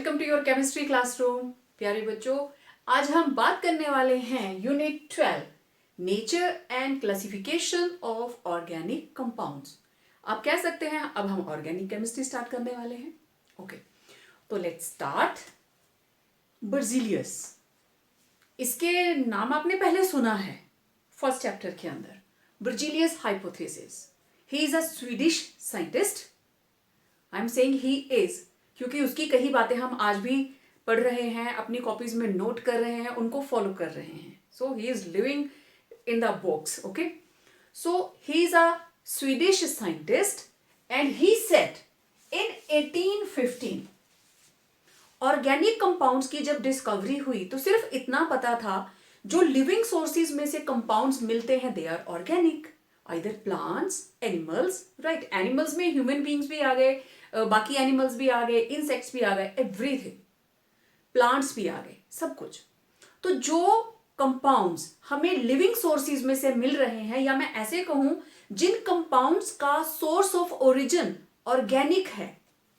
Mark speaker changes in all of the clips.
Speaker 1: Welcome to your chemistry classroom. प्यारे बच्चों, आज हम बात करने वाले हैं unit 12 nature and classification of organic compounds. आप कह सकते हैं अब हम ऑर्गेनिक केमिस्ट्री स्टार्ट करने वाले हैं। ओके, तो लेट्स स्टार्ट। बर्जीलियस, इसके नाम आपने पहले सुना है फर्स्ट चैप्टर के अंदर। Berzelius hypothesis, he is a Swedish scientist. I am saying he is क्योंकि उसकी कई बातें हम आज भी पढ़ रहे हैं, अपनी कॉपीज में नोट कर रहे हैं, उनको फॉलो कर रहे हैं। So he is living in the books. Okay, so he is a Swedish scientist and he said in 1815 organic compounds की जब डिस्कवरी हुई तो सिर्फ इतना पता था जो लिविंग सोर्सेज में से कंपाउंड्स मिलते हैं they are organic, either plants, animals, right. Animals में ह्यूमन बींग्स भी आ गए, बाकी एनिमल्स भी आ गए, इंसेक्ट्स भी आ गए, एवरीथिंग, प्लांट्स भी आ गए, सब कुछ। तो जो कंपाउंड्स हमें लिविंग सोर्सेज में से मिल रहे हैं, या मैं ऐसे कहूं जिन कंपाउंड्स का सोर्स ऑफ ओरिजिन ऑर्गेनिक है,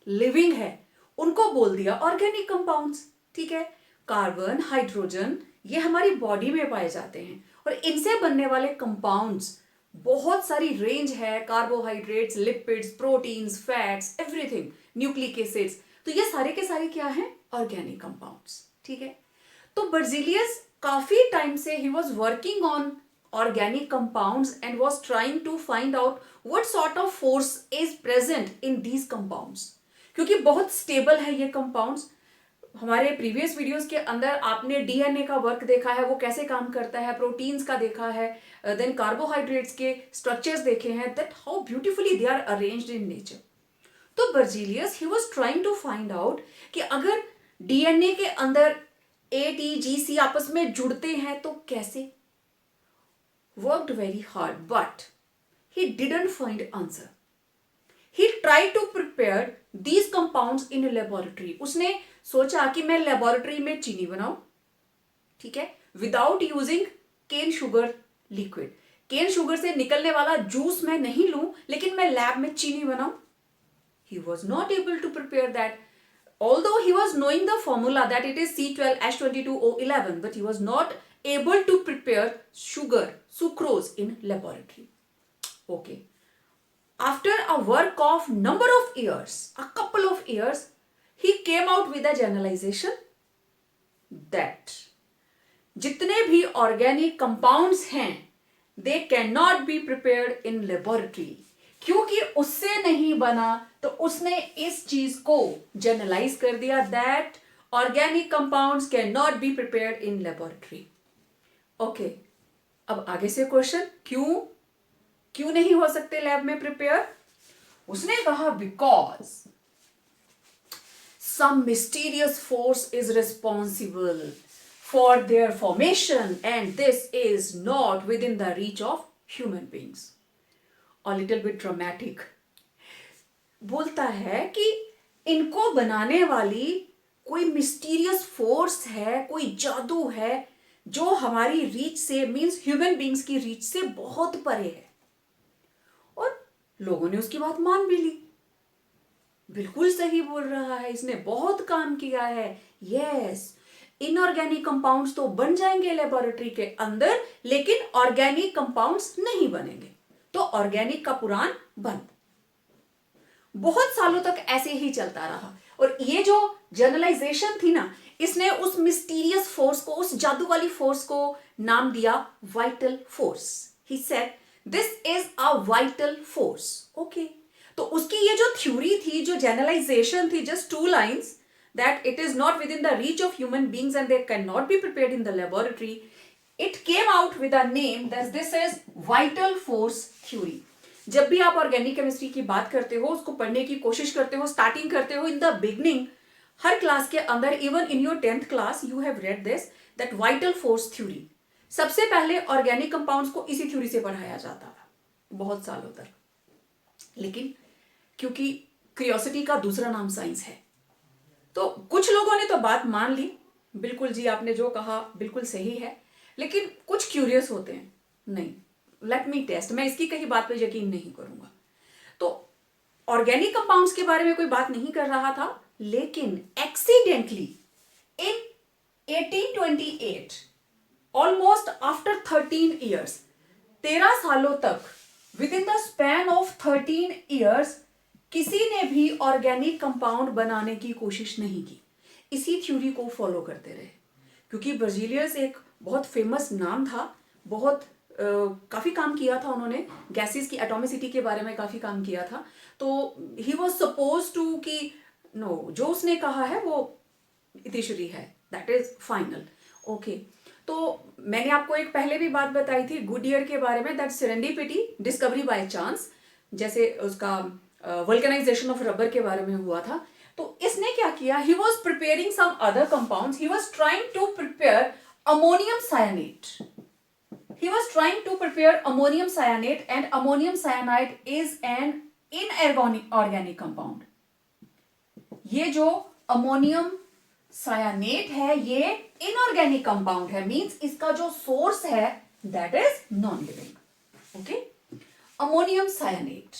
Speaker 1: लिविंग है, उनको बोल दिया ऑर्गेनिक कंपाउंड्स। ठीक है, कार्बन, हाइड्रोजन, ये हमारी बॉडी में पाए जाते हैं और इनसे बनने वाले कंपाउंड्स बहुत सारी रेंज है, carbohydrates, lipids, proteins, fats, everything, nucleic acids. तो ये सारे के सारे क्या हैं? Organic compounds. ठीक है, तो बर्जीलियस काफी टाइम से he was working on organic compounds and was trying to find out what sort of force is present in these compounds, क्योंकि बहुत स्टेबल है ये कंपाउंड्स। हमारे प्रीवियस वीडियोस के अंदर आपने डीएनए का वर्क देखा है, वो कैसे काम करता है, प्रोटीन्स का देखा है, देन कार्बोहाइड्रेट्स के स्ट्रक्चर्स देखे हैं, that how beautifully they are arranged in nature. तो Berzelius he was trying to find out कि अगर डीएनए के अंदर ए, टी, जी, सी आपस में जुड़ते हैं तो कैसे। Worked very hard but he didn't find answer. He tried to prepare these compounds in a laboratory. उसने सोचा कि मैं लेबोरेटरी में चीनी बनाऊं, ठीक है, without using cane sugar liquid. Cane sugar से निकलने वाला जूस मैं नहीं लूं, लेकिन मैं लैब में चीनी बनाऊं। He was not able to prepare that. Although he was knowing the formula that it is C12H22O11, but he was not able to prepare sugar, sucrose in laboratory. Okay. After a work of number of years, a couple of years, he came out with a generalization that जितने भी organic compounds हैं, they cannot be prepared in laboratory. क्योंकि उससे नहीं बना तो उसने इस चीज को जनरलाइज कर दिया that organic compounds cannot be prepared in laboratory. Okay, अब आगे से क्वेश्चन, क्यों नहीं हो सकते लैब में प्रिपेयर? उसने कहा because some mysterious force is responsible for their formation and this is not within the reach of human beings. A little bit dramatic बोलता है कि इनको बनाने वाली कोई मिस्टीरियस फोर्स है, कोई जादू है जो हमारी रीच से, मींस ह्यूमन बींग्स की रीच से बहुत परे है। और लोगों ने उसकी बात मान भी ली, बिल्कुल सही बोल रहा है, इसने बहुत काम किया है। यस, इनऑर्गेनिक कंपाउंड्स तो बन जाएंगे लेबोरेटरी के अंदर, लेकिन ऑर्गेनिक कंपाउंड्स नहीं बनेंगे। तो ऑर्गेनिक का पुराण बंद। बहुत सालों तक ऐसे ही चलता रहा और ये जो जनरलाइजेशन थी ना, इसने उस मिस्टीरियस फोर्स को, उस जादू वाली फोर्स को नाम दिया vital force. He said this is a vital force. Okay, तो उसकी ये जो थ्योरी थी, जो जनरलाइजेशन थी, just 2 lines, that it is not within the reach of human beings and they can not be prepared in the laboratory, it came out with a name that this is vital force theory. जब भी आप organic chemistry की बात करते हो, उसको पढ़ने की कोशिश करते हो, स्टार्टिंग करते हो in the beginning, her class के अंदर, even in your 10th class you have read this, that vital force theory. सबसे पहले ऑर्गेनिक कंपाउंड्स को इसी थ्योरी से पढ़ाया जाता था बहुत सालों तक, लेकिन क्योंकि क्यूरियोसिटी का दूसरा नाम साइंस है, तो कुछ लोगों ने तो बात मान ली, बिल्कुल जी आपने जो कहा बिल्कुल सही है, लेकिन कुछ क्यूरियस होते हैं, नहीं लेट मी टेस्ट, मैं इसकी कहीं बात पे यकीन नहीं करूंगा। तो ऑर्गेनिक कंपाउंड्स के बारे में कोई बात नहीं कर रहा था, लेकिन एक्सीडेंटली इन 1828, ऑलमोस्ट आफ्टर 13 ईयर्स, 13 सालों तक, with in the span of 13 years, किसी ने भी ऑर्गेनिक कंपाउंड बनाने की कोशिश नहीं की। इसी थ्योरी को फॉलो करते रहे, क्योंकि बर्जीलियस एक बहुत फेमस नाम था, बहुत काफी काम किया था उन्होंने, गैसेस की एटॉमिसिटी के बारे में काफी काम किया था। तो ही वॉज सपोज टू कि नो, जो उसने कहा है वो इतिश्री है, दैट इज फाइनल। ओके, तो मैंने आपको एक पहले भी बात बताई थी गुडियर के बारे में, that serendipity, discovery by chance, जैसे उसका वल्कनाइजेशन ऑफ रबर के बारे में हुआ था। तो इसने क्या किया, he was preparing some other compounds, he was trying to prepare ammonium cyanate, he was trying to prepare ammonium cyanate, and ammonium cyanide is an inorganic compound. ये जो अमोनियम सायानेट है ये इनऑर्गेनिक कंपाउंड है, मींस इसका जो source है that is non living. Okay, ammonium cyanate,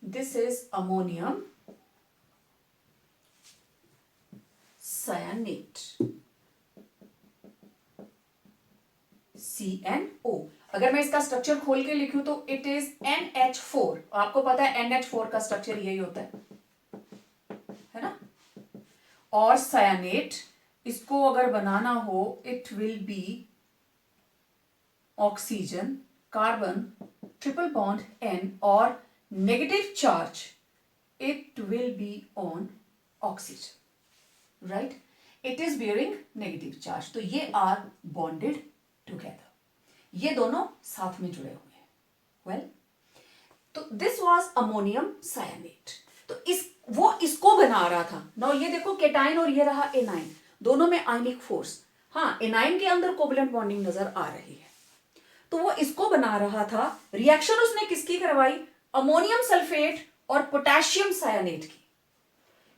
Speaker 1: this is ammonium cyanate, CnO। अगर मैं इसका स्ट्रक्चर खोल के लिखूं तो इट इज NH4। आपको पता है NH4 का स्ट्रक्चर यही होता है ना। और सायानेट, इसको अगर बनाना हो, it will be oxygen, carbon, triple bond N, और negative charge, it will be on oxygen, right. It is bearing negative charge, तो ये आर बॉन्डेड टुगेदर, ये दोनों साथ में जुड़े हुए हैं। वेल, तो दिस वाज अमोनियम सायानेट। तो वो इसको बना रहा था। नाउ ये देखो केटाइन और ये रहा एनाइन, दोनों में आयनिक फोर्स, हाँ एनाइन के अंदर कोवलेंट बॉन्डिंग नजर आ रही है। तो वो इसको बना रहा था। रिएक्शन उसने किसकी करवाई, अमोनियम सल्फेट और पोटेशियम सायानेट की।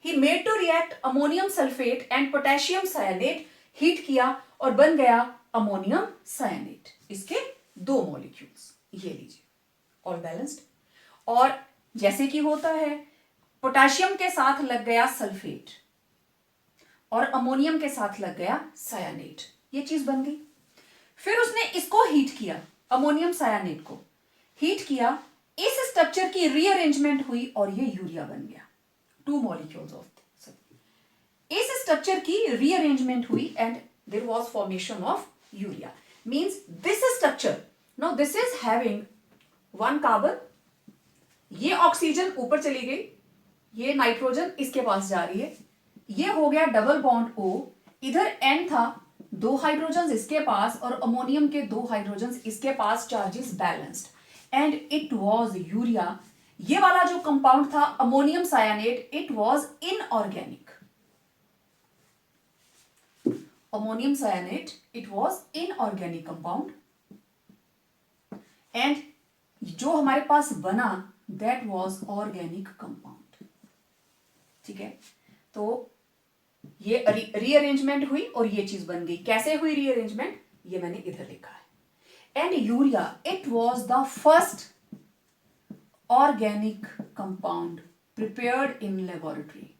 Speaker 1: He made to react ammonium sulphate and potassium cyanate, heat किया और बन गया अमोनियम सायानेट। इसके दो मॉलिक्यूल्स, ये लीजिए, ऑल बैलेंस्ड। और जैसे कि होता है, पोटेशियम के साथ लग गया सल्फेट और अमोनियम के साथ लग गया सायानेट, ये चीज बन गई। फिर उसने इसको हीट किया, अमोनियम सायानेट को हीट किया, इस स्ट्रक्चर की रीअरेंजमेंट हुई और ये यूरिया बन गया, 2 मॉलिक्यूल्स ऑफ इस स्ट्रक्चर की रीअरेंजमेंट हुई and there was formation of urea. Means this structure, now this is having 1 carbon, ये ऑक्सीजन ऊपर चली गई, ये नाइट्रोजन इसके पास जा रही है, ये हो गया डबल बॉन्ड O, इधर N था, 2 हाइड्रोजन इसके पास और अमोनियम के 2 हाइड्रोजन इसके पास, charges balanced and it was urea. ये वाला जो कंपाउंड था ammonium cyanate, it was inorganic. Ammonium cyanate, it was inorganic compound and जो हमारे पास बना दैट वाज ऑर्गेनिक कंपाउंड। ठीक है, तो ये रीअरेंजमेंट हुई और ये चीज बन गई। कैसे हुई रीअरेंजमेंट, ये मैंने इधर लिखा है। And urea, it was the first organic compound prepared in laboratory,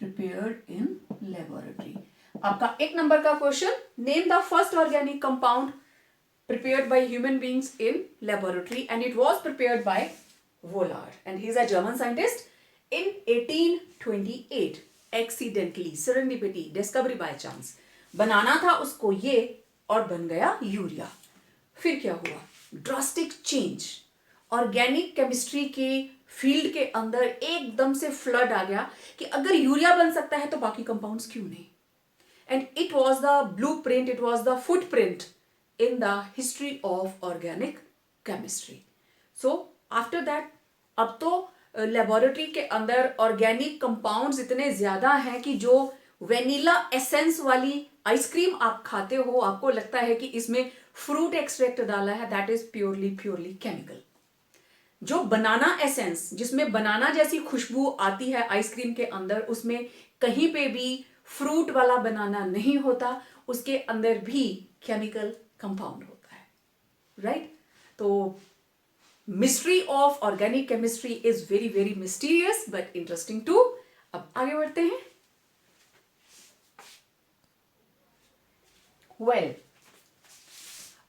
Speaker 1: prepared in laboratory. आपका 1 नंबर का question, name the first organic compound prepared by human beings in laboratory, and it was prepared by Vollard, and he is a German scientist in 1828, accidentally, serendipity, discovery by chance, बनाना था उसको ये और बन गया urea. फिर क्या हुआ, drastic change, organic chemistry के फील्ड के अंदर एकदम से फ्लड आ गया कि अगर यूरिया बन सकता है तो बाकी कंपाउंड्स क्यों नहीं। And it was the blue print, it was the footprint in the history of organic chemistry. So after that, अब तो लेबोरेटरी के अंदर ऑर्गेनिक कंपाउंड्स इतने ज्यादा हैं कि जो वेनिला एसेंस वाली आइसक्रीम आप खाते हो, आपको लगता है कि इसमें फ्रूट एक्सट्रैक्ट डाला है, दैट इज प्योरली केमिकल। जो बनाना एसेंस, जिसमें बनाना जैसी खुशबू आती है आइसक्रीम के अंदर, उसमें कहीं पे भी फ्रूट वाला बनाना नहीं होता, उसके अंदर भी केमिकल कंपाउंड होता है, राइट। तो mystery of organic chemistry is very mysterious but interesting to अब आगे बढ़ते हैं।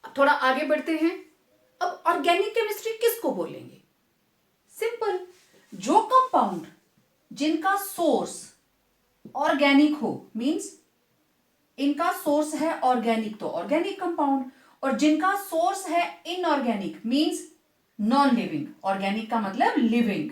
Speaker 1: अब थोड़ा आगे बढ़ते हैं। अब ऑर्गेनिक केमिस्ट्री किसको बोलेंगे? सिंपल, जो कंपाउंड जिनका सोर्स ऑर्गेनिक हो, मींस इनका सोर्स है ऑर्गेनिक तो ऑर्गेनिक कंपाउंड, और जिनका सोर्स है inorganic means non living, organic का मतलब लिविंग,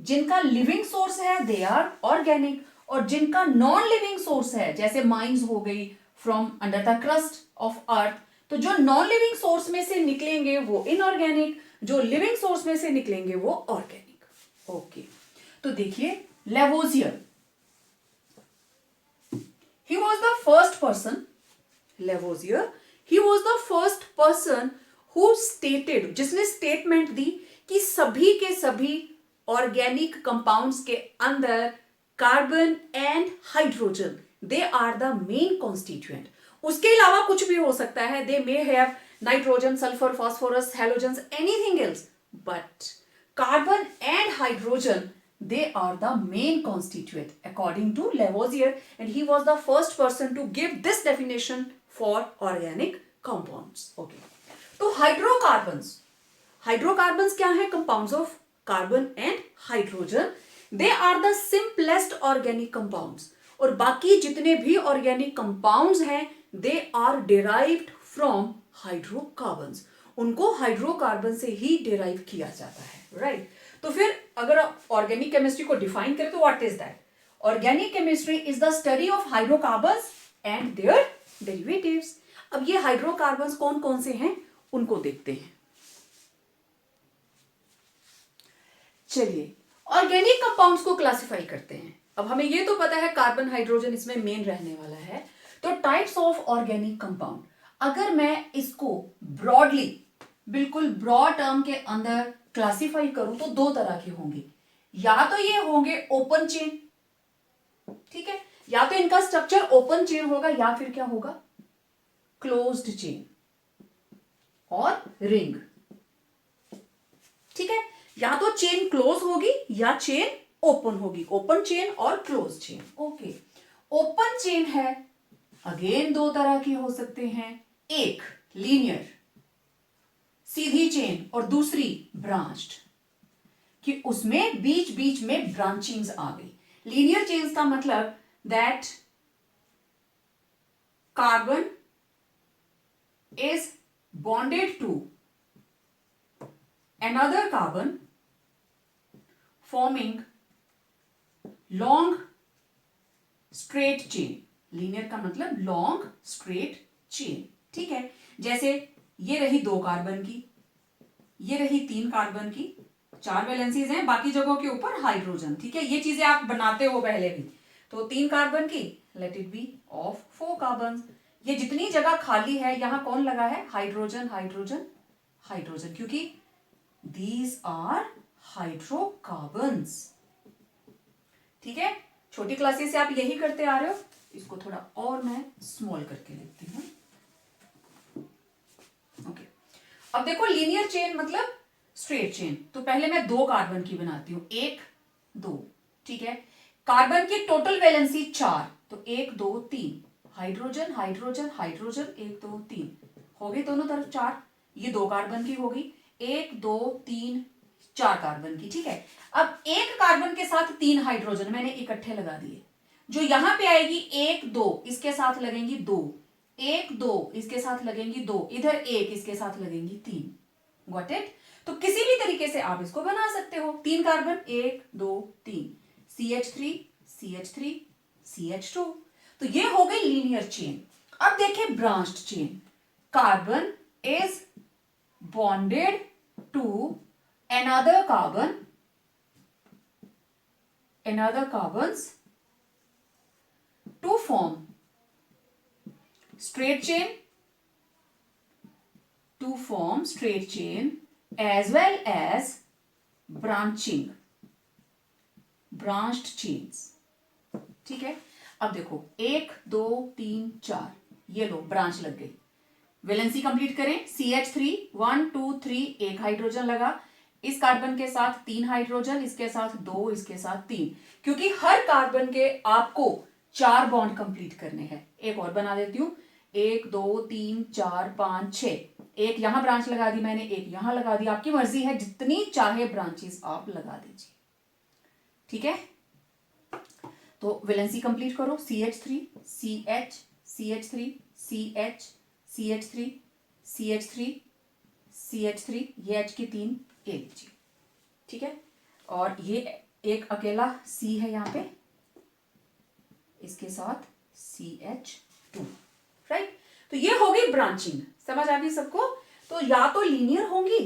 Speaker 1: जिनका लिविंग सोर्स है दे आर ऑर्गेनिक, और जिनका नॉन लिविंग सोर्स है जैसे माइंस हो गई from under the crust of earth, तो जो नॉन लिविंग सोर्स में से निकलेंगे वो इनऑर्गेनिक, जो लिविंग सोर्स में से निकलेंगे वो ऑर्गेनिक। ओके, तो देखिए Lavoisier, he was the first person, Lavoisier, he was the first person who stated, जिसने स्टेटमेंट दी कि सभी के सभी ऑर्गेनिक कंपाउंड्स के अंदर carbon and hydrogen they are the main constituent. उसके अलावा कुछ भी हो सकता है, they may have nitrogen, sulphur, phosphorus, halogens, anything else, but carbon and hydrogen they are the main constituent according to Lavoisier, and he was the first person to give this definition for organic compounds. Okay, तो hydrocarbons क्या है? Compounds of carbon and hydrogen, they are the simplest organic compounds, और बाकी जितने भी organic compounds हैं they are derived from hydrocarbons, उनको hydrocarbon से ही डिराइव किया जाता है, राइट? तो फिर अगर आप ऑर्गेनिक केमिस्ट्री को डिफाइन करें तो what is that? Organic chemistry is the study of hydrocarbons and their derivatives. अब ये हाइड्रोकार्बन्स कौन कौन से हैं उनको देखते हैं। चलिए ऑर्गेनिक कंपाउंड्स को क्लासिफाई करते हैं। अब हमें ये तो पता है कार्बन हाइड्रोजन इसमें मेन रहने वाला है। तो टाइप्स ऑफ ऑर्गेनिक कंपाउंड, अगर मैं इसको ब्रॉडली, बिल्कुल ब्रॉड टर्म के अंदर क्लासिफाई करूं तो दो तरह के होंगे, या तो ये होंगे ओपन चेन, ठीक है, या तो इनका स्ट्रक्चर ओपन चेन होगा या फिर क्या होगा? क्लोज्ड चेन और रिंग, ठीक है, या तो चेन क्लोज होगी या चेन ओपन होगी, ओपन चेन और close chain. Okay, open chain है अगेन दो तरह के हो सकते हैं, एक लीनियर सीधी चेन और दूसरी ब्रांच्ड, कि उसमें बीच बीच में ब्रांचिंग्स आ गई। लीनियर चेन्स का मतलब that carbon is bonded to another carbon forming long straight chain। Linear का मतलब लॉन्ग स्ट्रेट चेन, ठीक है, जैसे ये रही दो कार्बन की, ये रही तीन कार्बन की, चार वैलेंसीज हैं, बाकी जगहों के ऊपर हाइड्रोजन, ठीक है, ये चीजें आप बनाते हो पहले भी। तो तीन कार्बन की, let it be of 4 carbon, ये जितनी जगह खाली है यहां कौन लगा है? हाइड्रोजन हाइड्रोजन हाइड्रोजन, क्योंकि these are hydrocarbons, ठीक है। छोटी क्लासेस से आप यही करते आ रहे हो, इसको थोड़ा और मैं स्मॉल करके लिखती हूं। ओके, अब देखो लीनियर चेन मतलब स्ट्रेट चेन, तो पहले मैं दो कार्बन की बनाती हूं, 1 2, ठीक है, कार्बन की टोटल वैलेंसी 4, तो 1 2 3, हाइड्रोजन हाइड्रोजन हाइड्रोजन 1 2 3 हो गई, दोनों तरफ 4, ये दो कार्बन की होगी, 1 2 3 4 कार्बन की, ठीक है। अब एक कार्बन के साथ 3 हाइड्रोजन मैंने इकट्ठे लगा दिए, जो यहां पे आएगी 1 2, इसके साथ लगेंगी 2, 1 2 इसके साथ लगेंगी 2, इधर 1 इसके साथ लगेंगी 3। Got it? तो किसी भी तरीके से आप इसको बना सकते हो, 3 कार्बन 1 2 3, CH3 CH3 CH2, तो ये हो गई लीनियर चेन। अब देखिए branched chain, carbon is bonded to another carbons to form straight chain as well as branched chains, ठीक है। अब देखो 1 2 3 4, ये लो ब्रांच लग गई, वैलेंसी कंप्लीट करें, CH3 1 2 3 एक हाइड्रोजन लगा, इस कार्बन के साथ 3 हाइड्रोजन, इसके साथ 2, इसके साथ 3, क्योंकि हर कार्बन के आपको 4 बॉन्ड कंप्लीट करने हैं। एक और बना देती हूं, 1 2 3 4 5 6, एक यहां ब्रांच लगा दी मैंने, एक यहां लगा दी, आपकी मर्जी है, जितनी चाहे ब्रांचेस आप लगा दीजिए। ठीक है, तो वैलेंसी कंप्लीट करो, CH3 CH CH3 CH CH3 CH3 CH3, ये H की 3 ले लीजिए। ठीक है, और ये एक अकेला C है यहाँ पे, इसके साथ CH2, राइट। तो ये होगी ब्रांचिंग, समझ आ गई सबको। तो या तो लीनियर होंगी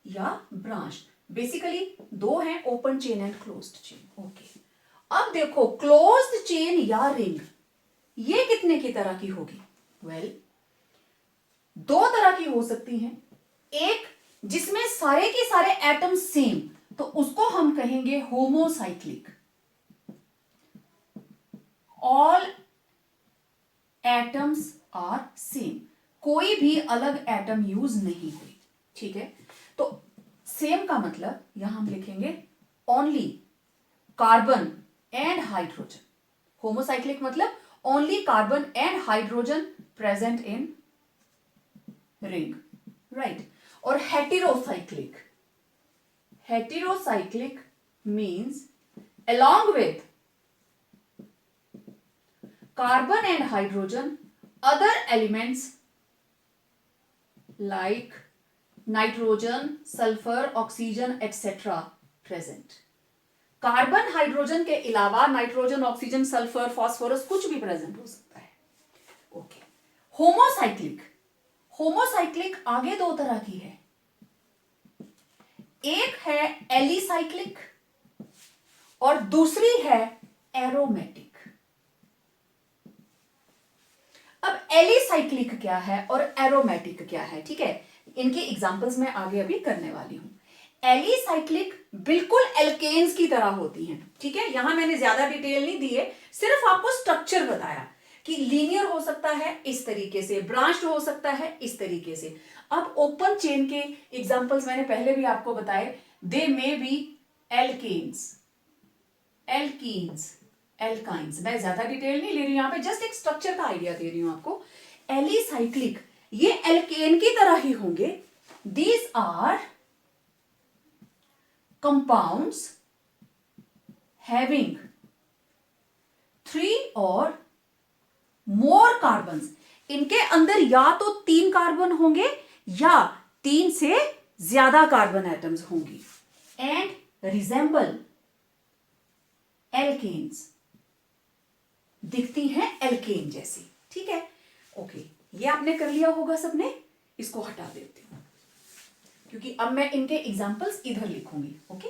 Speaker 1: या ब्रांच, बेसिकली 2 हैं, open chain and closed chain. Okay, अब देखो क्लोज्ड चेन या रिंग, ये कितने की तरह की होगी? वेल, 2 तरह की हो सकती हैं। एक जिसमें सारे के सारे एटम सेम, तो उसको हम कहेंगे homocyclic, all atoms are same, कोई भी अलग एटम यूज नहीं हुई। ठीक है, तो सेम का मतलब यहां हम लिखेंगे only carbon and hydrogen. Homocyclic मतलब only carbon and hydrogen present in ring, right. और heterocyclic, heterocyclic means along with carbon and hydrogen, other elements like nitrogen, sulfur, oxygen etc. present. Carbon hydrogen के अलावा nitrogen, oxygen, sulphur, phosphorus कुछ भी present हो सकता है। Okay, homocyclic, homocyclic आगे 2 तरह की है, एक है एलिसाइक्लिक और दूसरी है एरोमेटिक। अब एलिसाइक्लिक क्या है और एरोमेटिक क्या है, ठीक है, इनके एग्जांपल्स मैं आगे अभी करने वाली हूं। एलिसाइक्लिक बिल्कुल एल्केन्स की तरह होती हैं। ठीक है, यहां मैंने ज्यादा डिटेल नहीं दी है, सिर्फ आपको स्ट्रक्चर बताया कि लीनियर हो सकता है इस तरीके से, ब्रांच्ड हो सकता है इस तरीके से। अब ओपन चेन के एग्जांपल्स मैंने पहले भी आपको बताए, they may be alkanes, alkenes, alkynes. मैं ज्यादा डिटेल नहीं ले रही हूं, यहां पे जस्ट एक स्ट्रक्चर का आइडिया दे रही हूं आपको। एलिसाइक्लिक ये एल्केन की तरह ही होंगे। दीज आर कंपाउंड्स हैविंग 3 और मोर कार्बन्स, इनके अंदर या तो 3 कार्बन होंगे या 3 से ज्यादा कार्बन एटम्स होंगी, एंड रिजेंबल एल्केन्स, दिखती हैं एल्केन जैसी। ठीक है, ओके, ये आपने कर लिया होगा सबने, इसको हटा देती हूं क्योंकि अब मैं इनके एग्जांपल्स इधर लिखूंगी। ओके,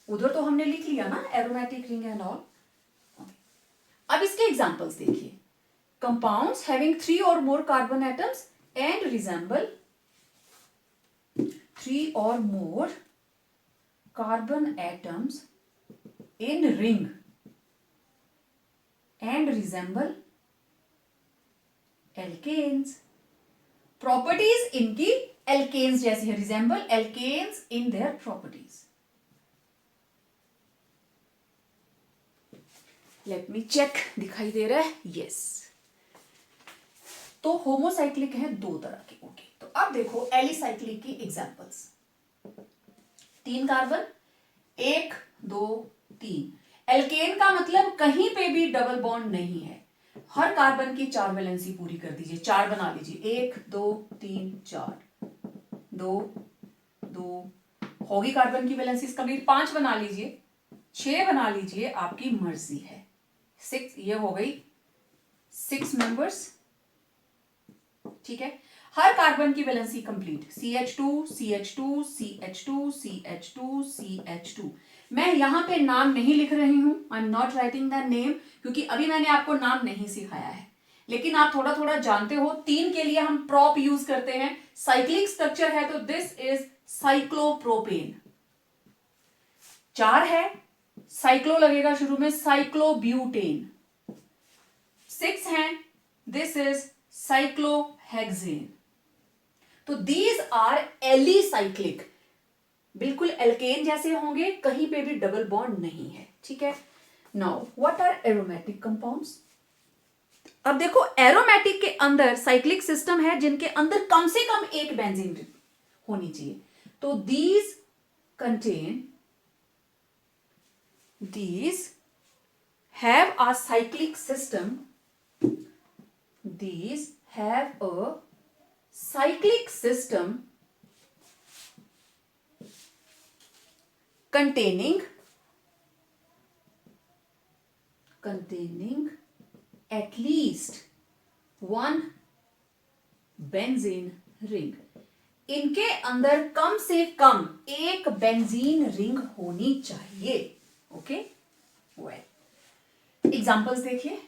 Speaker 1: उधर तो हमने लिख लिया ना, एरोमेटिक रिंग एंड ऑल। अब इसके एग्जांपल्स देखिए, कंपाउंड्स हैविंग 3 और more carbon atoms and resemble 3 और more carbon atoms in ring and resemble alkanes. Properties इनकी एल्केन्स जैसी है, resemble alkanes in their properties. Let me check, दिखाई दे रहा है? यस। तो होमोसाइक्लिक है 2 तरह के। ओके, तो अब देखो एलिसाइक्लिक की एग्जांपल्स। 3 कार्बन, 1 2 3। एल्केन का मतलब कहीं पे भी डबल बॉन्ड नहीं है, हर कार्बन की 4 वैलेंसी पूरी कर दीजिए, 4 बना लीजिए, 1 2 3 4, 2 2 होगी कार्बन की वैलेंसीज कंप्लीट, 5 बना लीजिए, 6 बना लीजिए, आपकी मर्जी है। 6, ये हो गई 6 मेंबर्स। ठीक है, हर कार्बन की valency complete, CH2 CH2 CH2 CH2 CH2। मैं यहां पे नाम नहीं लिख रही हूं, I am not writing the name, क्योंकि अभी मैंने आपको नाम नहीं सिखाया है, लेकिन आप थोड़ा थोड़ा जानते हो। 3 के लिए हम प्रॉप यूज करते हैं, साइक्लिक स्ट्रक्चर है तो दिस इज साइक्लोप्रोपेन। 4 है, साइक्लो लगेगा शुरू में, साइक्लोब्यूटेन। 6 है, दिस इज साइक्लोहेक्सेन। तो दीज आर एलिसाइक्लिक, बिल्कुल एल्केन जैसे होंगे, कहीं पे भी डबल बॉन्ड नहीं है, ठीक है। Now what are aromatic compounds? अब देखो एरोमेटिक के अंदर साइक्लिक सिस्टम है जिनके अंदर कम से कम एक बेंजीन रिंग होनी चाहिए। तो these have a cyclic system. These have a cyclic system containing at least one benzene ring. इनके अंदर कम से कम एक बेंजीन रिंग होनी चाहिए। ओके, वेल एग्जांपल्स देखिए।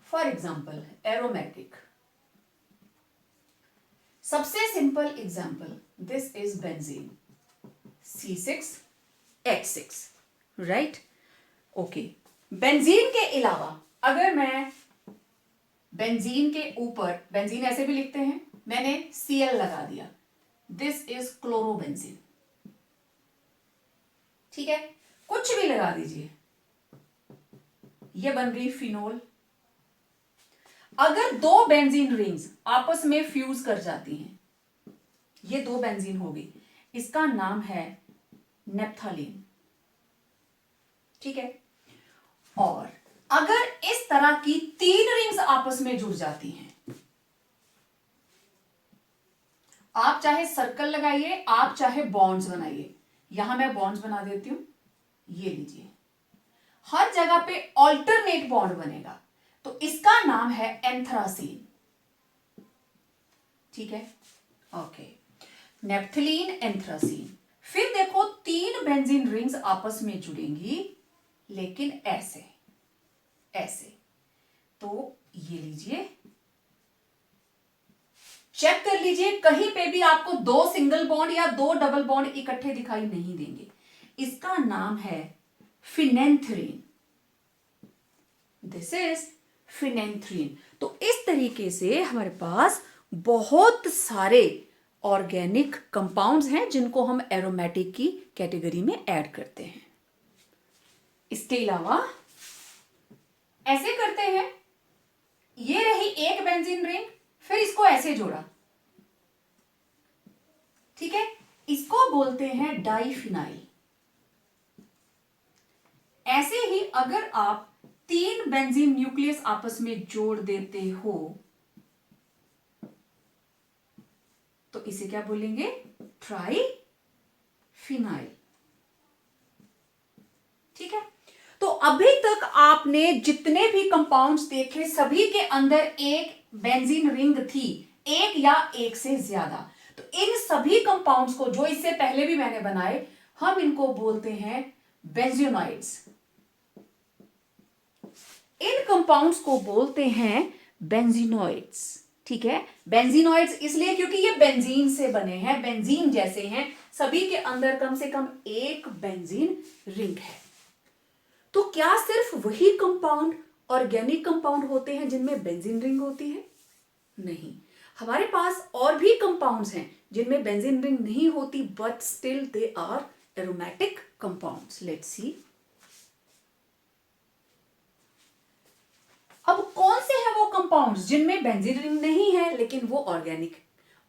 Speaker 1: फॉर एग्जांपल एरोमेटिक, सबसे simple example, this is benzene C6H6, right. Okay, benzene के अलावा अगर मैं बेंजीन के ऊपर, बेंजीन ऐसे भी लिखते हैं, मैंने Cl लगा दिया, दिस इज क्लोरोबेंजीन, ठीक है, कुछ भी लगा दीजिए, ये बन गई फिनोल। अगर दो बेंजीन रिंग्स आपस में फ्यूज कर जाती हैं, ये दो बेंजीन हो गई, इसका नाम है नेप्थलीन, ठीक है। और अगर इस तरह की तीन रिंग्स आपस में जुड़ जाती हैं, आप चाहे सर्कल लगाइए, आप चाहे बॉन्ड्स बनाइए, यहां मैं बॉन्ड्स बना देती हूं, ये लीजिए, हर जगह पे ऑल्टरनेट बॉन्ड बनेगा, तो इसका नाम है एंथ्रासीन, ठीक है। Okay, naphthalene, anthracene. फिर देखो तीन बेंजीन रिंग्स आपस में जुड़ेंगी, लेकिन ऐसे ऐसे, तो ये लीजिए, चेक कर लीजिए, कहीं पे भी आपको दो सिंगल बॉन्ड या दो डबल बॉन्ड इकट्ठे दिखाई नहीं देंगे, इसका नाम है फिनेंथ्रीन, दिस इज फिनेंथ्रीन। तो इस तरीके से हमारे पास बहुत सारे ऑर्गेनिक कंपाउंड्स हैं जिनको हम एरोमेटिक की कैटेगरी में ऐड करते हैं। इसके अलावा ऐसे करते हैं, ये रही एक बेंजीन रिंग, फिर इसको ऐसे जोड़ा, ठीक है, इसको बोलते हैं डाइफिनाइल। ऐसे ही अगर आप तीन बेंजीन न्यूक्लियस आपस में जोड़ देते हो, तो इसे क्या बोलेंगे? ट्राइफिनाइल, ठीक है। तो अभी तक आपने जितने भी कंपाउंड्स देखे, सभी के अंदर एक बेंजीन रिंग थी, एक या एक से ज्यादा। तो इन सभी कंपाउंड्स को, जो इससे पहले भी मैंने बनाए, हम इनको बोलते हैं बेंजीनॉइड्स। इन कंपाउंड्स को बोलते हैं बेंजीनॉइड्स, ठीक है। बेंजीनॉइड्स इसलिए क्योंकि ये बेंजीन से बने हैं, बेंजीन जैसे हैं, सभी के अंदर कम से कम एक बेंजीन रिंग है। तो क्या सिर्फ वही कंपाउंड ऑर्गेनिक कंपाउंड होते हैं जिनमें बेंजीन रिंग होती है? नहीं, हमारे पास और भी कंपाउंड्स हैं जिनमें बेंजीन रिंग नहीं होती, but still they are aromatic compounds. Let's see. अब कौन से हैं वो कंपाउंड्स जिनमें बेंजीन रिंग नहीं है लेकिन वो ऑर्गेनिक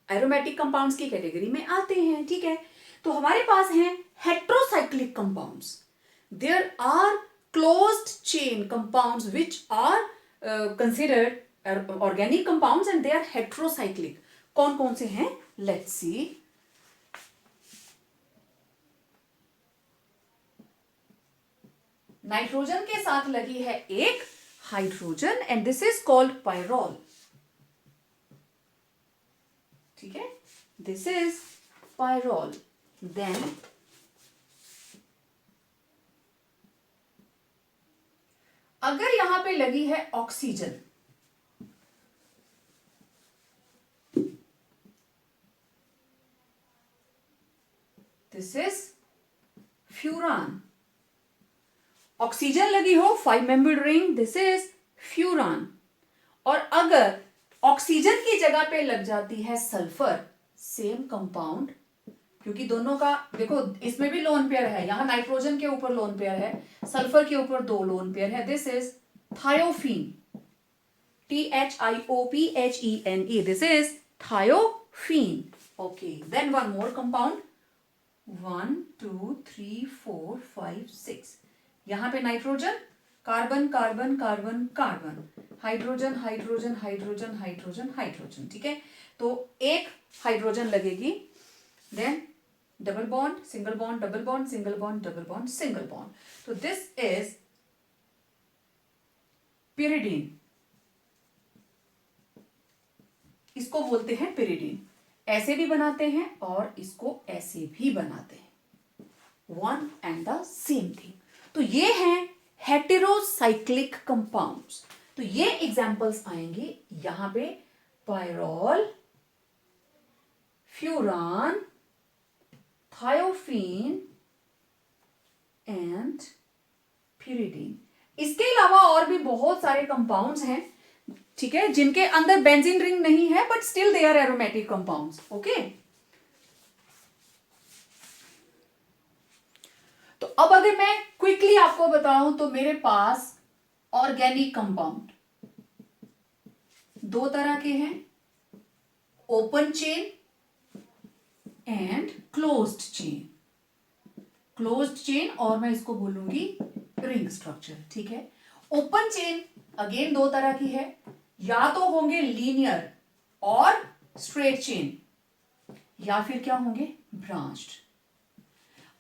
Speaker 1: एरोमेटिक कंपाउंड्स की कैटेगरी में आते हैं, ठीक है। तो हमारे पास हैं heterocyclic compounds. There are closed chain compounds which are considered organic compounds and they are heterocyclic. कौन कौन से हैं? Let's see. नाइट्रोजन के साथ लगी है एक hydrogen and this is called pyrrole. ठीक है, this is pyrrole. Then अगर यहां पे लगी है oxygen, this is furan. Oxygen लगी हो 5 membered ring, this is furan. और अगर ऑक्सीजन की जगह पे लग जाती है सल्फर, सेम कंपाउंड, क्योंकि दोनों का देखो, इसमें भी लोन पेयर है, यहां नाइट्रोजन के ऊपर लोन पेयर है, सल्फर के ऊपर 2 लोन पेयर है। This is thiophene, THIOPHENE, this is thiophene. Okay, then one more compound, 1 2 3 4 5 6, यहां पे nitrogen, carbon carbon carbon carbon, hydrogen hydrogen hydrogen hydrogen hydrogen. ठीक है, तो एक हाइड्रोजन लगेगी, then double bond single bond double bond single bond double bond single bond. तो this is pyridine, इसको बोलते हैं pyridine। ऐसे भी बनाते हैं और इसको ऐसे भी बनाते हैं, one and the same thing. तो ये हैं हेटेरोसाइक्लिक कंपाउंड्स। तो ये एग्जांपल्स आएंगे यहां पे, pyrrole, furan, thiophene and pyridine। इसके अलावा और भी बहुत सारे कंपाउंड्स हैं, ठीक है, जिनके अंदर बेंजीन रिंग नहीं है, but still they are aromatic compounds. Okay, तो अब अगर मैं क्विकली आपको बताऊं तो मेरे पास ऑर्गेनिक कंपाउंड 2 तरह के हैं, open chain and closed chain. Closed chain और मैं इसको बोलूंगी रिंग स्ट्रक्चर। ठीक है, ओपन चेन अगेन 2 तरह की है, या तो होंगे लीनियर और स्ट्रेट चेन, या फिर क्या होंगे, ब्रांच्ड।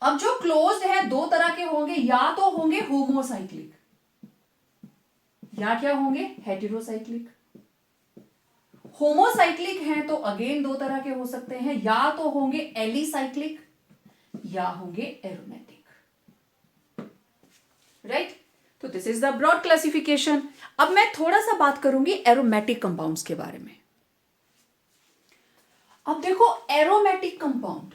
Speaker 1: अब जो क्लोज्ड है 2 तरह के होंगे, या तो होंगे होमोसाइक्लिक या क्या होंगे, हेटेरोसाइक्लिक। होमोसाइक्लिक हैं तो अगेन 2 तरह के हो सकते हैं, या तो होंगे एलिसाइक्लिक या होंगे एरोमेटिक। राइट, तो this is the broad classification. अब मैं थोड़ा सा बात करूंगी एरोमेटिक कंपाउंड्स के बारे में। अब देखो, एरोमेटिक कंपाउंड,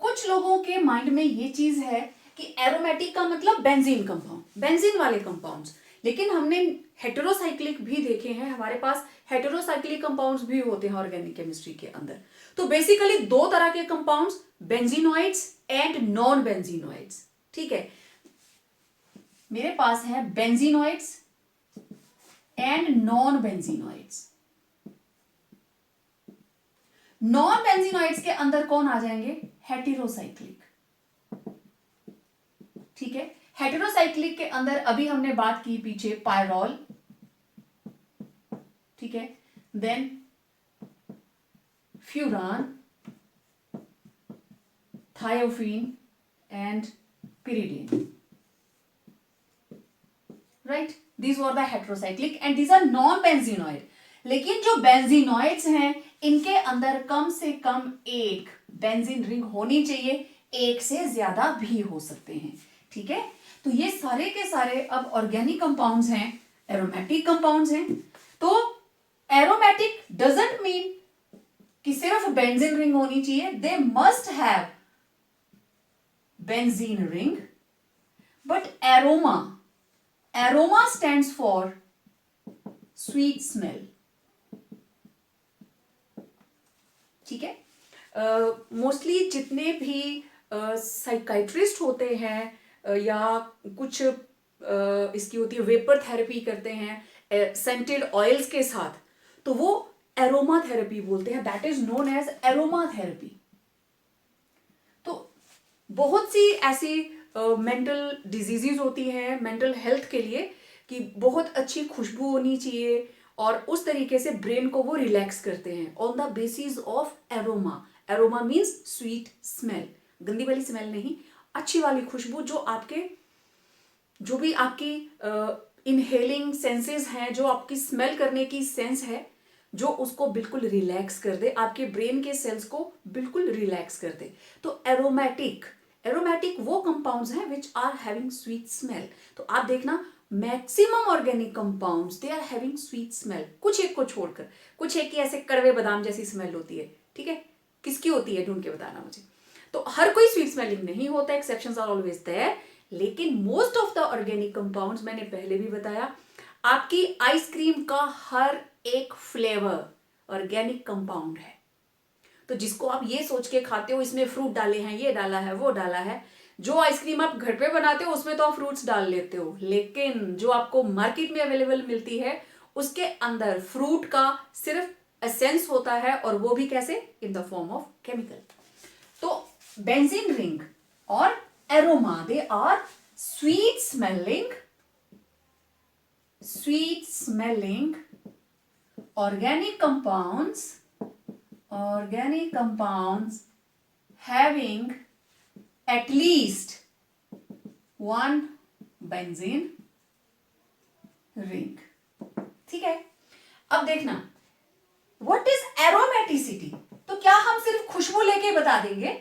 Speaker 1: कुछ लोगों के माइंड में ये चीज है कि एरोमेटिक का मतलब बेंजीन कंपाउंड, बेंजीन वाले कंपाउंड्स, लेकिन हमने हेटेरोसाइक्लिक भी देखे हैं, हमारे पास हेटेरोसाइक्लिक कंपाउंड्स भी होते हैं ऑर्गेनिक केमिस्ट्री के अंदर। तो बेसिकली 2 तरह के कंपाउंड्स, बेंजीनोइड्स एंड नॉन बेंजीनोइड्स। ठीक है, मेरे पास है बेंजीनोइड्स एंड नॉन बेंजीनोइड्स। नॉन बेंजीनोइड्स के अंदर कौन आ जाएंगे, हेटेरोसाइक्लिक। ठीक है, हेटेरोसाइक्लिक के अंदर अभी हमने बात की पीछे, पायरोल, ठीक है, then furan, thiophene and pyridine। Right, these were the heterocyclic and these are non benzenoid। लेकिन जो बेंजीनोइड्स हैं इनके अंदर कम से कम एक बेंजीन रिंग होनी चाहिए, एक से ज्यादा भी हो सकते हैं। ठीक है, तो ये सारे के सारे अब ऑर्गेनिक कंपाउंड्स हैं, एरोमेटिक कंपाउंड्स हैं। तो एरोमेटिक डजंट मीन कि सिर्फ बेंजीन रिंग होनी चाहिए, they must have benzene ring, but aroma stands for sweet smell. ठीक है, मोस्टली जितने भी साइकाइट्रिस्ट होते हैं या कुछ इसकी होती है वेपर थेरेपी करते हैं सेंटेड ऑयल्स के साथ, तो वो एरोमा थेरेपी बोलते हैं, that is known as aroma therapy. तो बहुत सी ऐसी मेंटल डिजीजेज होती हैं मेंटल हेल्थ के लिए कि बहुत अच्छी खुशबू होनी चाहिए और उस तरीके से ब्रेन को वो रिलैक्स करते हैं on the basis of aroma. Aroma means sweet smell, गंदी वाली स्मेल नहीं, अच्छी वाली खुशबू, जो भी आपकी इनहेलिंग सेंसेस हैं, जो आपकी स्मेल करने की सेंस है, जो उसको बिल्कुल रिलैक्स कर दे, आपके ब्रेन के सेल्स को बिल्कुल रिलैक्स कर दे। तो एरोमेटिक वो कंपाउंड्स हैं which are having sweet smell. तो आप देखना, maximum organic compounds they are having sweet smell, कुछ एक को छोड़कर। कुछ एक की ऐसे कड़वे बादाम जैसी स्मेल होती है, ठीक है, किसकी होती है ढूंढ के बताना मुझे। तो हर कोई स्वीट स्मेलिंग नहीं होता, एक्सेप्शंस आर ऑलवेज देयर, लेकिन most of the organic compounds, मैंने पहले भी बताया, आपकी आइसक्रीम का हर एक फ्लेवर ऑर्गेनिक कंपाउंड है। तो जिसको आप ये सोच के खाते हो इसमें फ्रूट डाले हैं, ये डाला है, वो डाला है, जो आइसक्रीम आप घर पे बनाते हो उसमें तो आप फ्रूट्स डाल लेते हो, लेकिन जो आपको मार्केट में अवेलेबल मिलती है उसके अंदर फ्रूट का सिर्फ एसेंस होता है, और वो भी कैसे, in the form of chemical. तो बेंजीन रिंग और aroma, they are sweet smelling organic compounds having at least one benzene ring। ठीक है, अब देखना व्हाट इज एरोमेटिसिटी। तो क्या हम सिर्फ खुशबू लेके बता देंगे?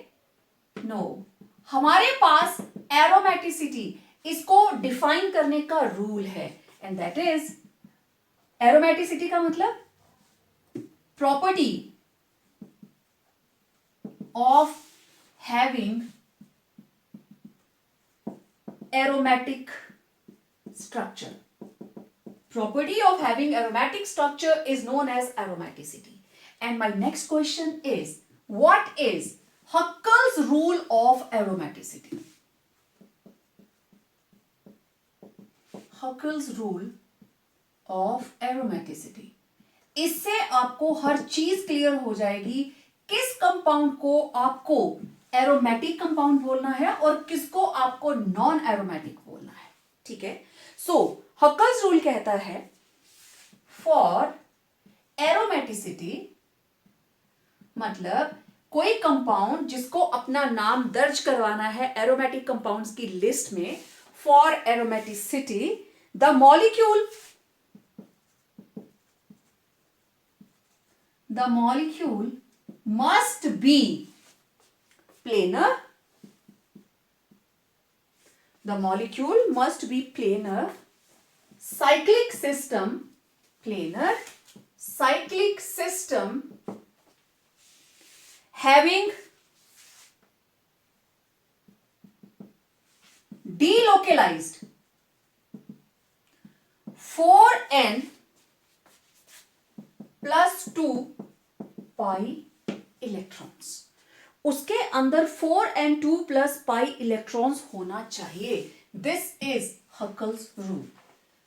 Speaker 1: नो, हमारे पास एरोमेटिसिटी, इसको डिफाइन करने का रूल है, एंड दैट इज, एरोमेटिसिटी का मतलब property of having aromatic structure. Property of having aromatic structure is known as aromaticity. And my next question is, what is Huckel's rule of aromaticity? Huckel's rule of aromaticity. इससे आपको हर चीज clear हो जाएगी, किस compound को आपको aromatic compound बोलना है और किसको आपको नॉन एरोमेटिक बोलना है। ठीक है, सो हक्कल्स रूल कहता है फॉर एरोमेटिसिटी, मतलब कोई कंपाउंड जिसको अपना नाम दर्ज करवाना है एरोमेटिक कंपाउंड्स की लिस्ट में, for aromaticity the molecule must be planar, the molecule must be planar cyclic system, planar cyclic system having delocalized 4n plus 2 pi electrons। उसके अंदर 4n2 plus pi electrons होना चाहिए। This is Huckel's rule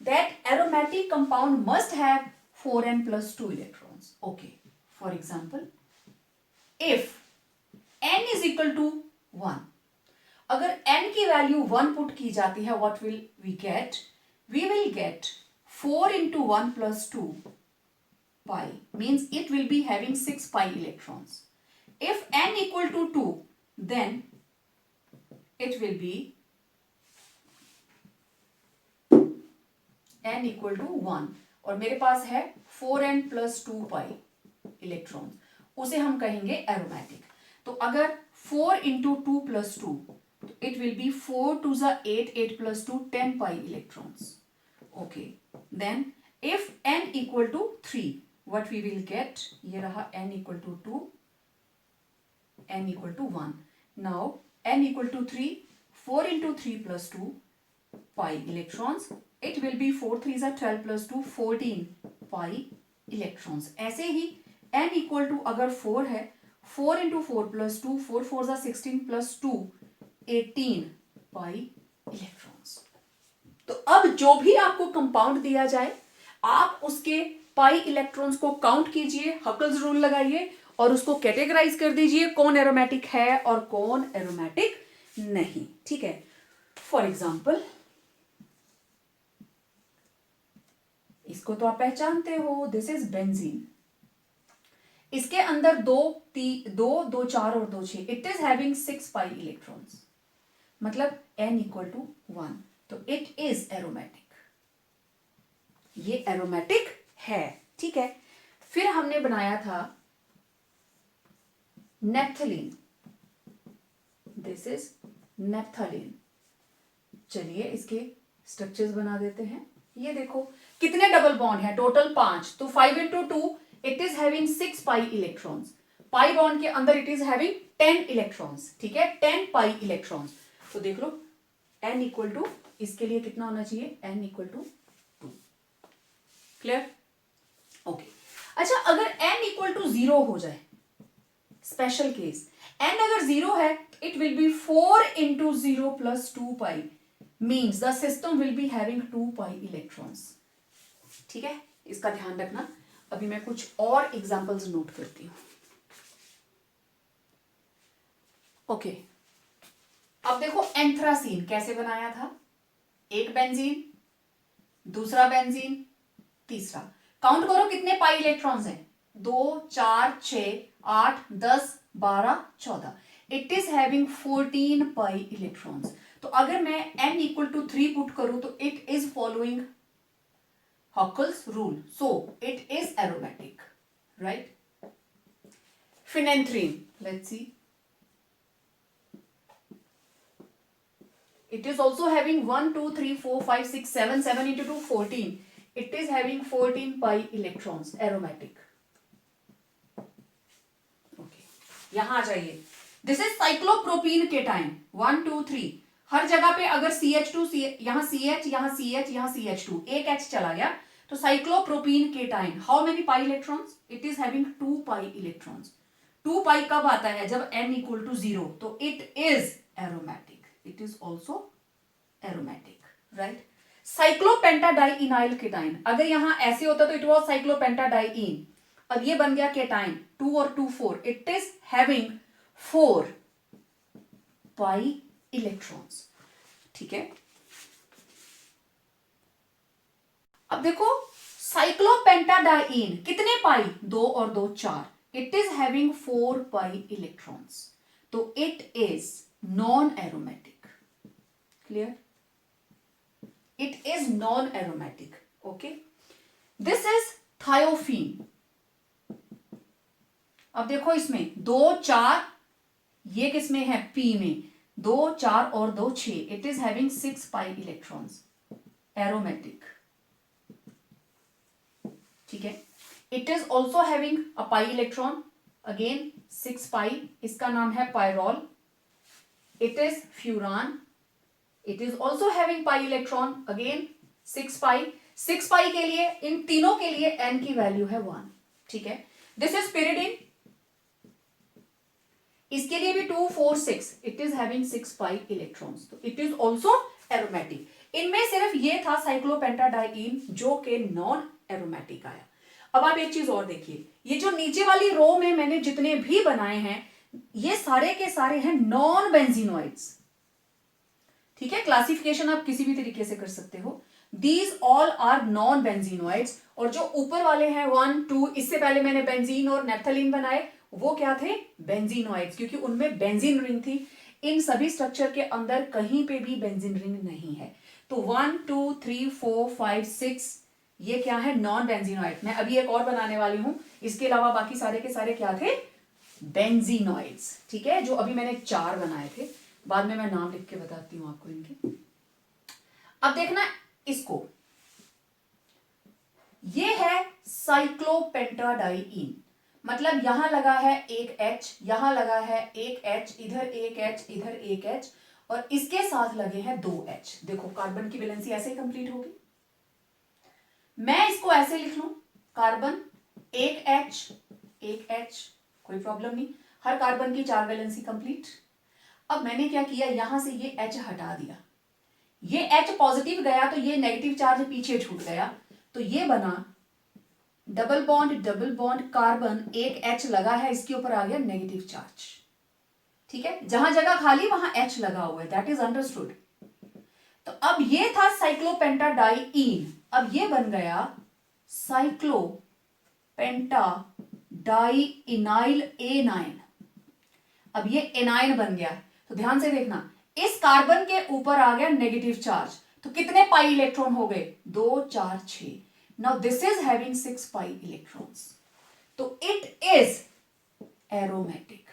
Speaker 1: that aromatic compound must have 4n plus 2 electrons. Okay, for example, if n is equal to 1, अगर n की value 1 put की जाती है, what will we get? We will get 4 into 1 plus 2 pi, means it will be having 6 pi electrons. If n equal to 2, then it will be n equal to 1, और मेरे पास है 4n plus 2 pi electrons, उसे हम कहेंगे aromatic. तो अगर 4 into 2 plus 2, it will be 4 to the 8, 8 plus 2, 10 pi electrons. Okay, then if n equal to 3, what we will get? ये रहा n equal to 2, n equal to 1. Now n equal to 3, 4 into 3 plus 2 pi electrons, it will be 4 3s are 12 plus 2 14 pi electrons। ऐसे ही n equal to अगर 4 है, 4 into 4 plus 2, 4 4s are 16 plus 2 18 pi electrons। तो अब जो भी आपको compound दिया जाए, आप उसके पाई इलेक्ट्रॉन्स को काउंट कीजिए, हकल्स रूल लगाइए और उसको कैटेगराइज कर दीजिए कौन एरोमेटिक है और कौन एरोमेटिक नहीं। ठीक है, फॉर एग्जाम्पल इसको तो आप पहचानते हो, दिस इज बेंजीन। इसके अंदर 2 2 4 और 2 6, it is having 6 pi electrons, मतलब n इक्वल टू 1, तो इट इज एरोमेटिक, ये एरोमेटिक है। ठीक है, फिर हमने बनाया था नेप्थलीन, दिस इज नेप्थलीन। चलिए इसके स्ट्रक्चर्स बना देते हैं। ये देखो कितने डबल बॉन्ड है, टोटल 5, तो 5 into 2 it is having 6 pi electrons, pi bond के अंदर इट इज हैविंग 10 इलेक्ट्रॉन्स। ठीक है, 10 पाई इलेक्ट्रॉन्स। तो देख लो n इक्वल टू, इसके लिए कितना होना चाहिए, n equal to 2। Clear? Okay, अच्छा अगर n इक्वल टू 0 हो जाए, स्पेशल केस, n अगर 0 है it will be 4 into 0 plus 2 pi means the system will be having 2 pi electrons. ठीक है, इसका ध्यान रखना. अभी मैं कुछ और एग्जांपल्स नोट करती हूं. ओके, अब देखो एंथ्रासीन कैसे बनाया था. एक बेंजीन, दूसरा बेंजीन, तीसरा. काउंट करो कितने पाई इलेक्ट्रॉन्स हैं. 2, 4, 6, 8, 10, 12, 14. It is having 14 pi electrons. तो अगर मैं n इक्वल टू 3 पुट करूं तो it is following Huckel's rule. So it is aromatic, right? Phenanthrene, let's see. It is also having 1, 2, 3, 4, 5, 6, 7, 7 into 2, 14. It is having 14 pi electrons, aromatic. Okay, यहाँ आ जाइए. This is cyclopropene cation. 1, 2, 3. हर जगह पे अगर CH2, यहाँ CH, यहाँ CH, यहाँ CH2, एक H चला गया तो cyclopropene cation. How many pi electrons? It is having 2 pi electrons. 2 pi कब आता है? जब n इक्वल टू 0. तो it is aromatic. It is also aromatic, right. Cyclopentadienyl cation, अगर यहां ऐसे होता तो इट वॉज साइक्लोपेंटाडाइइन. अब ये बन गया केटाइन. 2 और 2 4. It is having 4 pi electrons. ठीक है. अब देखो साइक्लोपेंटाडाइइन कितने पाई? 2 और 2 4. It is having 4 pi electrons. तो it is non aromatic. Clear? It is non aromatic. Okay. This is thiophene. अब देखो इसमें 2 4, ये किसमें है? पी में. 2 4 और 2 6. It is having 6 pi electrons. Aromatic. ठीक है. It is also having a pi electron, again 6 पाई. इसका नाम है pyrrole. It is furan. It is also having pi electron, again 6 पाई. 6 पाई के लिए, इन तीनों के लिए n की वैल्यू है 1. ठीक है. This is pyridine. इसके लिए भी 2 4 6. It is having 6 pi electrons. तो इट इज ऑल्सो एरोमेटिक. इनमें सिर्फ ये था साइक्लोपेंटाडाइइन जो कि नॉन एरोमेटिक आया. अब आप एक चीज और देखिए, ये जो नीचे वाली रो में मैंने जितने भी बनाए हैं ये सारे के सारे हैं नॉन बेंजीनोइड्स. ठीक है. क्लासिफिकेशन आप किसी भी तरीके से कर सकते हो. These all are non benzenoids. और जो ऊपर वाले हैं 1 2, इससे पहले मैंने बेंजीन और नेफ्थलीन बनाए, वो क्या थे? बेंजीनोइड्स, क्योंकि उनमें बेंजीन रिंग थी. इन सभी स्ट्रक्चर के अंदर कहीं पे भी बेंजीन रिंग नहीं है. तो 1 2 3 4 5 6 ये क्या है? Non benzenoid. मैं अभी एक और बनाने वाली हूं. इसके अलावा बाकी सारे के सारे क्या थे? बेंजीनोइड्स. ठीक है. जो अभी मैंने 4 बनाए थे, बाद में मैं नाम लिख के बताती हूं आपको इनके. अब देखना इसको, ये है साइक्लोपेंटाडाइइन. मतलब यहां लगा है एक H, यहां लगा है एक H, इधर एक H, इधर एक H, और इसके साथ लगे हैं 2 H. देखो कार्बन की वैलेंसी ऐसे ही कंप्लीट होगी. मैं इसको ऐसे लिख लूं, कार्बन एक H, कोई प्रॉब्लम नहीं. हर कार्बन की 4 वैलेंसी कंप्लीट. अब मैंने क्या किया, यहां से ये H हटा दिया. ये H पॉजिटिव गया तो ये नेगेटिव चार्ज पीछे छूट गया. तो ये बना डबल बॉन्ड कार्बन, एक H लगा है, इसके ऊपर आ गया नेगेटिव चार्ज. ठीक है. जहां जगह खाली वहां H लगा हुआ है. That is understood. तो अब ये था साइक्लोपेंटाडाइइन. अब ये बन गया साइक्लोपेंटाडाइइनाइल A9. अब ये एनाइन बन गया. तो ध्यान से देखना, इस कार्बन के ऊपर आ गया नेगेटिव चार्ज. तो कितने पाई इलेक्ट्रॉन हो गए? 2 4 6. Now this is having 6 pi electrons. तो इट इज एरोमेटिक.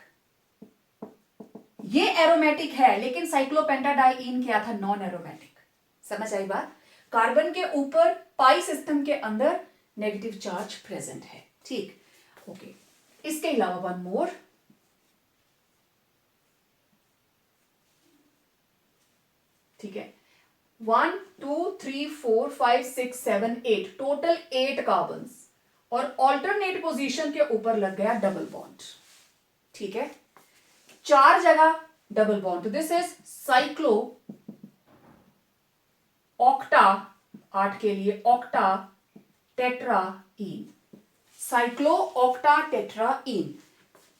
Speaker 1: ये एरोमेटिक है, लेकिन साइक्लोपेंटाडाइइन क्या था? Non aromatic. समझ आई बात? कार्बन के ऊपर पाई सिस्टम के अंदर नेगेटिव चार्ज प्रेजेंट है. ठीक. ओके. इसके अलावा वन मोर. ठीक है. 1 2 3 4 5 6 7 8, टोटल 8 कार्बन्स, और ऑल्टरनेट पोजीशन के ऊपर लग गया डबल बॉन्ड. ठीक है, 4 जगह डबल बॉन्ड, तो दिस इज साइक्लो ऑक्टा, 8 के लिए octa tetraene, cyclo octa tetraene.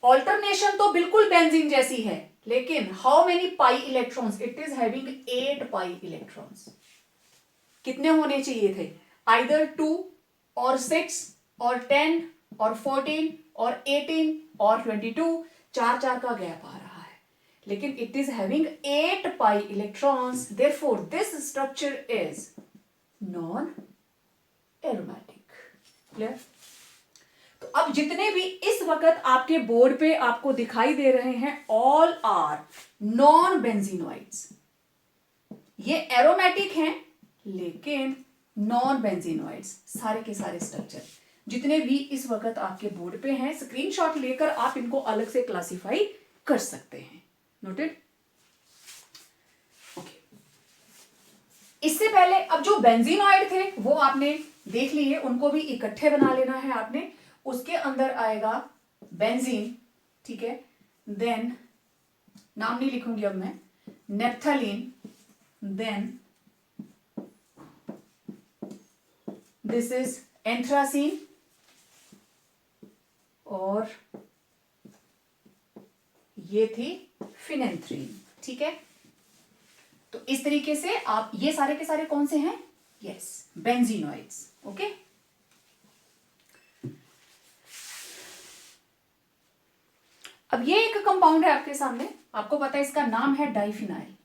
Speaker 1: Alternation तो बिल्कुल बेंजीन जैसी है, लेकिन how many pi electrons, it is having 8 pi electrons. कितने होने चाहिए थे, आइदर 2 और 6 और 10 और 14 और 18 और 22, 4 का गैप आ रहा है, लेकिन it is having 8 pi electrons, therefore this structure is non aromatic. Clear? तो अब जितने भी इस वक्त आपके बोर्ड पे आपको दिखाई दे रहे हैं, ऑल आर नॉन बेंजीनोइड्स। ये एरोमेटिक हैं लेकिन नॉन बेंजीनोइड्स, सारे के सारे स्ट्रक्चर जितने भी इस वक्त आपके बोर्ड पे हैं, स्क्रीनशॉट लेकर आप इनको अलग से क्लासिफाई कर सकते हैं। नोटेड? ओके, इससे पहले अब जो बेंजीनोइड थे वो आपने देख लिए, उनको भी इकट्ठे बना लेना है आपने। उसके अंदर आएगा बेंजीन, ठीक है, देन नाम नहीं लिखूंगी अब मैं, naphthalene, then this is anthracene, और ये थी फिनेंथ्रीन। ठीक है, तो इस तरीके से आप ये सारे के सारे कौन से हैं, यस, बेंजीनोइड्स। ओके, अब ये एक कंपाउंड है आपके सामने, आपको पता है इसका नाम है डाइफिनाइल।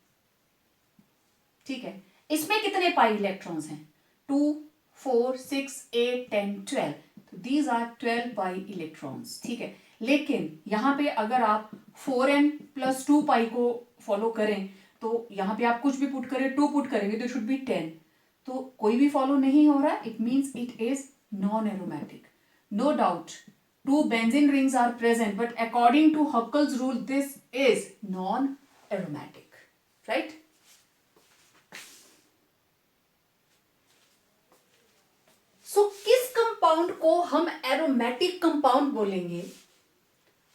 Speaker 1: ठीक है, इसमें कितने पाई इलेक्ट्रॉन्स हैं, 2 4 6 8 10 12, तो दीज आर 12 पाई इलेक्ट्रॉन्स। ठीक है, लेकिन यहां पे अगर आप 4n+2 पाई को फॉलो करें तो यहां पे आप कुछ भी पुट करें, 2 पुट करेंगे तो इट शुड बी 10, तो कोई भी फॉलो नहीं हो रहा, it means it is non aromatic. No doubt 2 benzene rings are present, but according to Huckel's rule, this is non-aromatic, right? So, किस कंपाउंड को हम एरोमेटिक कंपाउंड बोलेंगे?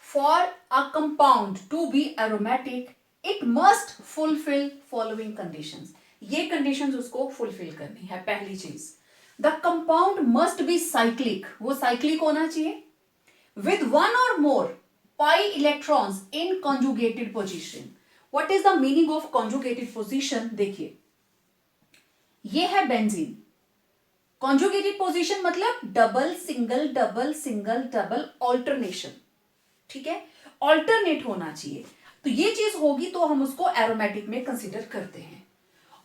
Speaker 1: For a compound to be aromatic, it must fulfill following conditions. ये conditions उसको fulfill करनी है। पहली चीज, the compound must be cyclic, वो cyclic होना चाहिए, with 1 or more pi electrons in conjugated position. What is the meaning of conjugated position? देखिए, ये है बेंजीन, conjugated position मतलब double single double single double alternation. ठीक है, ऑल्टरनेट होना चाहिए, तो ये चीज होगी तो हम उसको एरोमेटिक में कंसिडर करते हैं।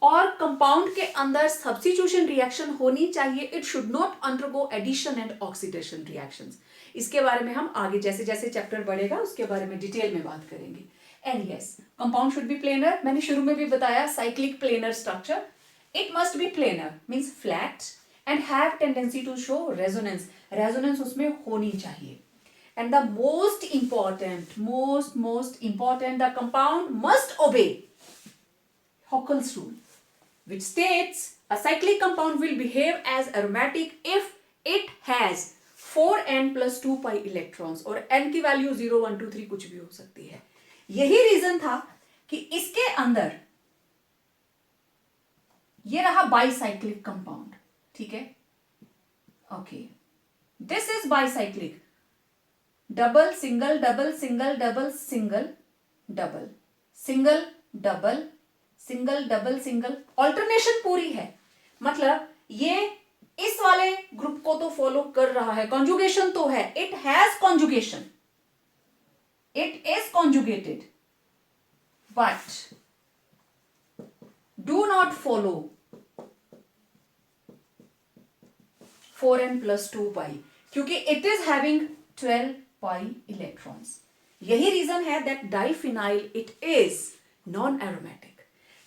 Speaker 1: और कंपाउंड के अंदर सब्स्टिट्यूशन रिएक्शन होनी चाहिए, it should not undergo addition and oxidation reactions. इसके बारे में हम आगे जैसे जैसे चैप्टर बढ़ेगा उसके बारे में डिटेल में बात करेंगे। And yes, compound should be planar, मैंने शुरू में भी बताया, cyclic planar structure. It must be planar means flat and have tendency to show resonance, resonance उसमें होनी चाहिए। And the most important the compound must obey Huckel's rule, which states a cyclic compound will behave as aromatic if it has 4n+2 pi electrons, और n की value 0 1 2 3 कुछ भी हो सकती है। यही रीजन था कि इसके अंदर ये रहा बाइसाइक्लिक कंपाउंड। ठीक है, okay, this is bicyclic, double single double single double single double single double single double single, alternation पूरी है, मतलब ये इस वाले ग्रुप को तो फॉलो कर रहा है, कॉन्जुगेशन तो है, it has conjugation, it is conjugated, but do not follow 4n+2 पाई, क्योंकि it is having 12 pi electrons. यही रीजन है that diphenyl it is non aromatic.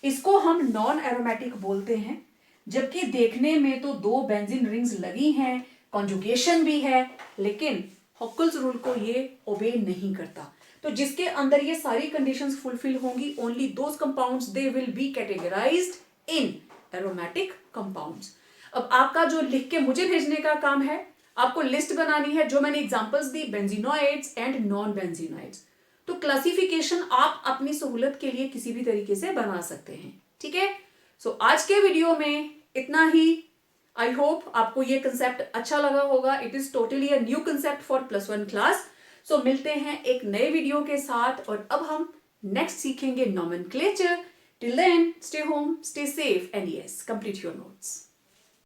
Speaker 1: इसको हम नॉन एरोमेटिक बोलते हैं, जबकि देखने में तो 2 बेंजीन रिंग्स लगी हैं, कॉन्जुगेशन भी है, लेकिन हॉकल्स रूल को ये ओबे नहीं करता। तो जिसके अंदर ये सारी कंडीशंस फुलफिल होंगी, only those compounds they will be categorised in aromatic compounds. अब आपका जो लिख के मुझे भेजने का काम है, आपको लिस्ट बनानी है जो मैंने एग्जांपल्स दी, बेंजीनोइड्स एंड नॉन बेंजीनोइड्स। तो क्लासिफिकेशन आप अपनी सहूलत के लिए किसी भी तरीके से बना सकते हैं। ठीक है, सो आज के वीडियो में इतना ही। आई होप आपको ये कंसेप्ट अच्छा लगा होगा। It is totally a new concept for +1 class. So मिलते हैं एक नए वीडियो के साथ, और अब हम नेक्स्ट सीखेंगे nomenclature. Till then, stay home, stay safe, and yes, complete your notes.